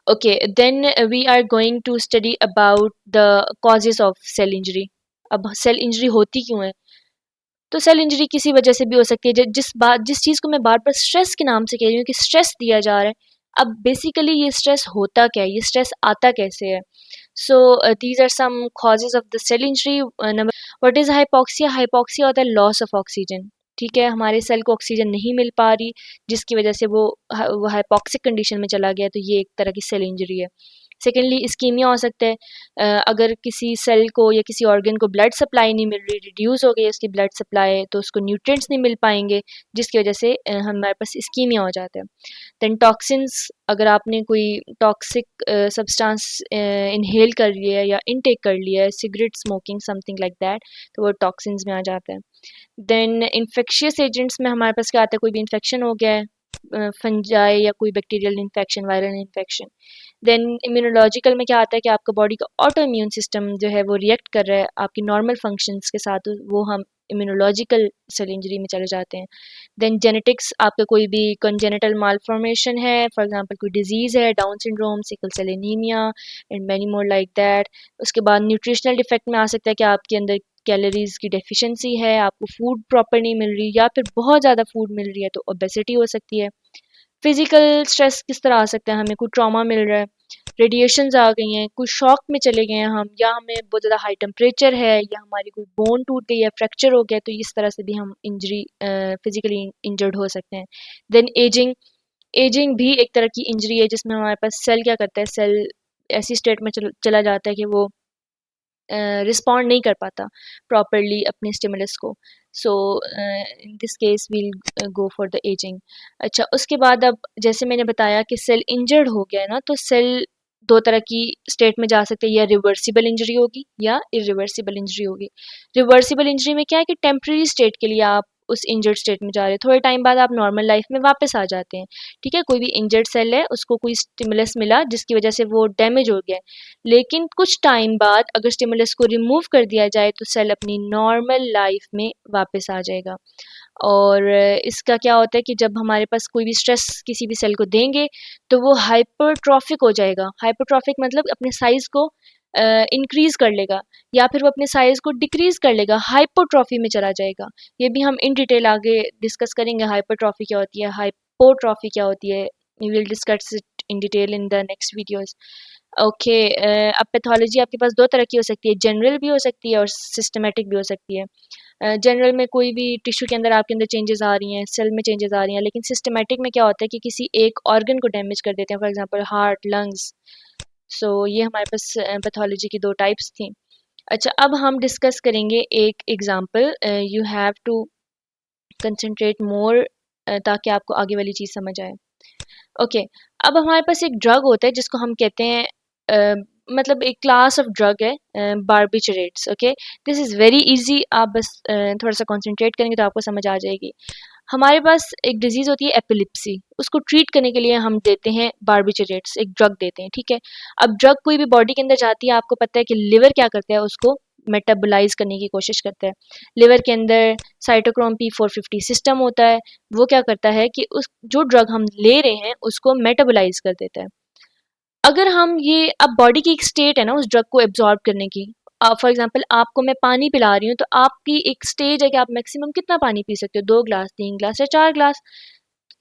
Okay, then we are going to study about the causes of cell injury. अब cell injury होती क्यों है? तो सेल इंजरी किसी वजह से भी हो सकती है। जिस चीज़ को मैं बार बार स्ट्रेस के नाम से कह रही हूँ कि स्ट्रेस दिया जा रहा है। अब बेसिकली ये स्ट्रेस होता क्या है, ये स्ट्रेस आता कैसे है? So these are some causes of the cell injury. Number, what is hypoxia? Hypoxia होता है लॉस ऑफ ऑक्सीजन। ठीक है, हमारे सेल को ऑक्सीजन नहीं मिल पा रही, जिसकी वजह से वो हाइपोक्सिक कंडीशन में चला गया, तो ये एक तरह की सेल इंजरी है। सेकेंडली इस्कीमिया हो सकता है। अगर किसी सेल को या किसी ऑर्गन को ब्लड सप्लाई नहीं मिल रही, रिड्यूस हो गई उसकी ब्लड सप्लाई, तो उसको न्यूट्रिएंट्स नहीं मिल पाएंगे, जिसकी वजह से हमारे पास इस्कीमिया हो जाता है। देन टॉक्सिन्स, अगर आपने कोई टॉक्सिक सब्सटेंस इनहेल कर लिया है या इनटेक कर लिया है, cigarette smoking something like that, तो वो टॉक्सिन्स में आ जाता है। देन इन्फेक्शियस एजेंट्स में हमारे पास क्या आता है? कोई भी इन्फेक्शन हो गया है, फंजाई या कोई bacterial infection, viral infection. Then immunological में क्या आता है कि आपका बॉडी का ऑटो इम्यून सिस्टम जो है वो रिएक्ट कर रहा है आपकी नॉर्मल फंक्शंस के साथ, वो हम इम्यूनोलॉजिकल सेल इंजरी में चले जाते हैं। देन जेनेटिक्स, आपका कोई भी कंजेनिटल मालफॉर्मेशन है, फॉर एग्जांपल कोई डिजीज़ है, Down syndrome, sickle cell anaemia and many more like that. उसके बाद न्यूट्रिशनल डिफेक्ट में आ सकता है कि आपके अंदर कैलोरीज की डेफिशिएंसी है, आपको फूड प्रॉपर नहीं मिल रही, या फिर बहुत ज़्यादा फूड मिल रही है तो ओबेसिटी हो सकती है। फिजिकल स्ट्रेस किस तरह आ सकता है? हमें कोई ट्रॉमा मिल रहा है, रेडिएशंस आ गई हैं, कोई शॉक में चले गए हैं हम, या हमें बहुत ज़्यादा हाई टेम्परेचर है, या हमारी कोई बोन टूट गई है, फ्रैक्चर हो गया, तो इस तरह से भी हम इंजरी फिजिकली इंजर्ड हो सकते हैं। देन एजिंग, एजिंग भी एक तरह की इंजरी है जिसमें हमारे पास सेल क्या करता है, सेल ऐसी स्टेट में चला जाता है कि वो रिस्पॉन्ड नहीं कर पाता प्रॉपरली अपने स्टिमुलस को। So in this case we'll go for the ageing. अच्छा, उसके बाद अब जैसे मैंने बताया कि सेल इंजर्ड हो गया है ना, तो सेल दो तरह की स्टेट में जा सकते हैं, या रिवर्सिबल इंजरी होगी या इरिवर्सिबल इंजरी होगी। रिवर्सिबल इंजरी में क्या है कि टेम्परेरी स्टेट के लिए आप उस इंजर्ड स्टेट में जा रहे हैं, थोड़े टाइम बाद आप नॉर्मल लाइफ में वापस आ जाते हैं। ठीक है, कोई भी इंजर्ड सेल है, उसको कोई स्टिमुलस मिला जिसकी वजह से वो डैमेज हो गया है, लेकिन कुछ टाइम बाद अगर स्टिमुलस को रिमूव कर दिया जाए तो सेल अपनी नॉर्मल लाइफ में वापस आ जाएगा। और इसका क्या होता है कि जब हमारे पास कोई भी स्ट्रेस किसी भी सेल को देंगे तो वो हाइपरट्रॉफिक हो जाएगा। हाइपरट्रॉफिक मतलब अपने साइज को इंक्रीज कर लेगा, या फिर वो अपने साइज को डिक्रीज कर लेगा, हाइपोट्रॉफी में चला जाएगा। ये भी हम इन डिटेल आगे डिस्कस करेंगे, हाइपरट्रॉफी क्या होती है, हाइपोट्रॉफी क्या होती है। We will discuss it in detail in the next videos. Okay, अब पैथोलॉजी आपके पास दो तरह की हो सकती है, जनरल भी हो सकती है और सिस्टमेटिक भी हो सकती है। जनरल में कोई भी टिश्यू के अंदर आपके अंदर चेंजेस आ रही हैं, सेल में चेंजेस आ रही हैं, लेकिन सिस्टमेटिक में क्या होता है कि किसी एक ऑर्गन को डैमेज कर देते हैं, फॉर एग्जांपल हार्ट, लंग्स। सो ये हमारे पास पैथोलॉजी की दो टाइप्स थी। अच्छा, अब हम डिस्कस करेंगे एक example. You have to concentrate more ताकि आपको आगे वाली चीज़ समझ आए। ओके, अब हमारे पास एक ड्रग होता है जिसको हम कहते हैं मतलब एक क्लास ऑफ ड्रग है, barbiturates. Okay, this is very easy, आप बस थोड़ा सा कंसंट्रेट करेंगे तो आपको समझ आ जाएगी। हमारे पास एक डिजीज़ होती है एपिलिप्सी, उसको ट्रीट करने के लिए हम देते हैं बारबिचरेट्स, एक ड्रग देते हैं। ठीक है, अब ड्रग कोई भी बॉडी के अंदर जाती है, आपको पता है कि लिवर क्या करता है, उसको मेटाबोलाइज करने की कोशिश करता है। लिवर के अंदर साइटोक्रोम P450 सिस्टम होता है, वो क्या करता है कि उस जो ड्रग हम ले रहे हैं उसको मेटाबोलाइज कर देता है। अगर हम ये, अब बॉडी की एक स्टेट है ना उस ड्रग को एब्जॉर्ब करने की। फॉर एग्जांपल आपको मैं पानी पिला रही हूँ, तो आपकी एक स्टेज है कि आप मैक्सिमम कितना पानी पी सकते हो, 2 ग्लास, 3 ग्लास या 4 ग्लास।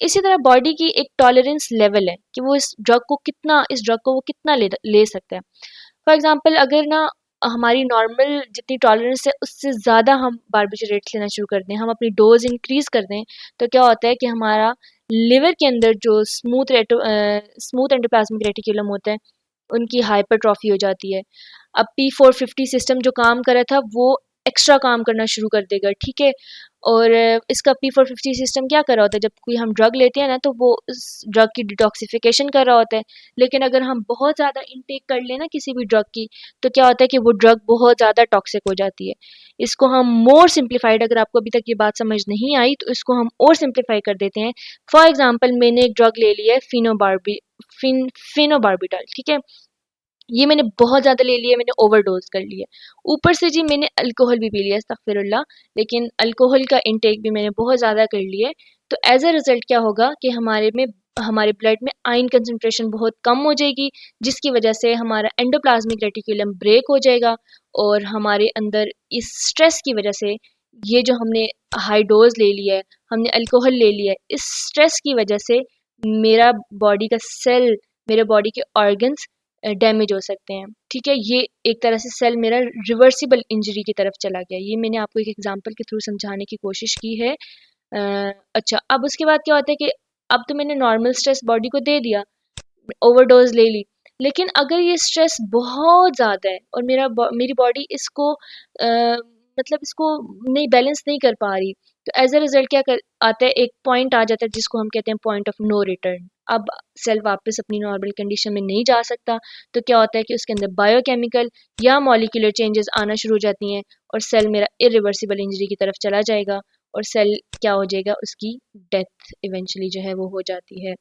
इसी तरह बॉडी की एक टॉलरेंस लेवल है कि वो इस ड्रग को वो कितना ले सकता है। फॉर एग्जांपल अगर ना हमारी नॉर्मल जितनी टॉलरेंस है उससे ज़्यादा हम बारबिचरेट्स लेना शुरू कर दें, हम अपनी डोज इंक्रीज़ कर दें, तो क्या होता है कि हमारा लिवर के अंदर जो स्मूथ एंडोप्लाज्मिक रेटिक्यूलम होता है, उनकी हाइपरट्रॉफी हो जाती है। अब P450 सिस्टम जो काम कर रहा था वो एक्स्ट्रा काम करना शुरू कर देगा। ठीक है, और इसका P450 सिस्टम क्या कर रहा होता है, जब कोई हम ड्रग लेते हैं ना तो वो उस ड्रग की डिटॉक्सिफिकेशन कर रहा होता है। लेकिन अगर हम बहुत ज़्यादा इनटेक कर लें ना किसी भी ड्रग की, तो क्या होता है कि वो ड्रग बहुत ज़्यादा टॉक्सिक हो जाती है। इसको हम मोर सिंप्लीफाइड, अगर आपको अभी तक ये बात समझ नहीं आई तो इसको हम और सिंप्लीफाई कर देते हैं। फॉर एग्जाम्पल मैंने एक ड्रग ले लिया है फिनोबार्बिटल। ठीक है, ये मैंने बहुत ज़्यादा ले लिया, मैंने ओवरडोज कर लिया। ऊपर से जी मैंने अल्कोहल भी पी लिया, अस्तगफिरुल्लाह, लेकिन अल्कोहल का इंटेक भी मैंने बहुत ज़्यादा कर लिया है। तो एज अ रिज़ल्ट क्या होगा कि हमारे में हमारे ब्लड में आयरन कंसंट्रेशन बहुत कम हो जाएगी, जिसकी वजह से हमारा एंडोप्लाज्मिक रेटिकुलम ब्रेक हो जाएगा और हमारे अंदर इस स्ट्रेस की वजह से ये जो हमने हाई डोज ले लिया है, हमने अल्कोहल ले लिया है, इस स्ट्रेस की वजह से मेरा बॉडी का सेल, मेरे बॉडी के ऑर्गन्स डैमेज हो सकते हैं। ठीक है, ये एक तरह से सेल मेरा रिवर्सिबल इंजरी की तरफ चला गया। ये मैंने आपको एक एग्जांपल के थ्रू समझाने की कोशिश की है। अच्छा, अब उसके बाद क्या होता है कि अब तो मैंने नॉर्मल स्ट्रेस बॉडी को दे दिया, ओवरडोज ले ली, लेकिन अगर ये स्ट्रेस बहुत ज़्यादा है और मेरी बॉडी इसको मतलब इसको नहीं बैलेंस नहीं कर पा रही, तो एज अ रिजल्ट क्या कर आता है, एक पॉइंट आ जाता है जिसको हम कहते हैं पॉइंट ऑफ नो रिटर्न। अब सेल वापस अपनी नॉर्मल कंडीशन में नहीं जा सकता, तो क्या होता है कि उसके अंदर बायोकेमिकल या मॉलिक्यूलर चेंजेस आना शुरू हो जाती हैं और सेल मेरा इरिवर्सिबल इंजरी की तरफ चला जाएगा और सेल क्या हो जाएगा, उसकी डेथ इवेंचुअली जो है वो हो जाती है।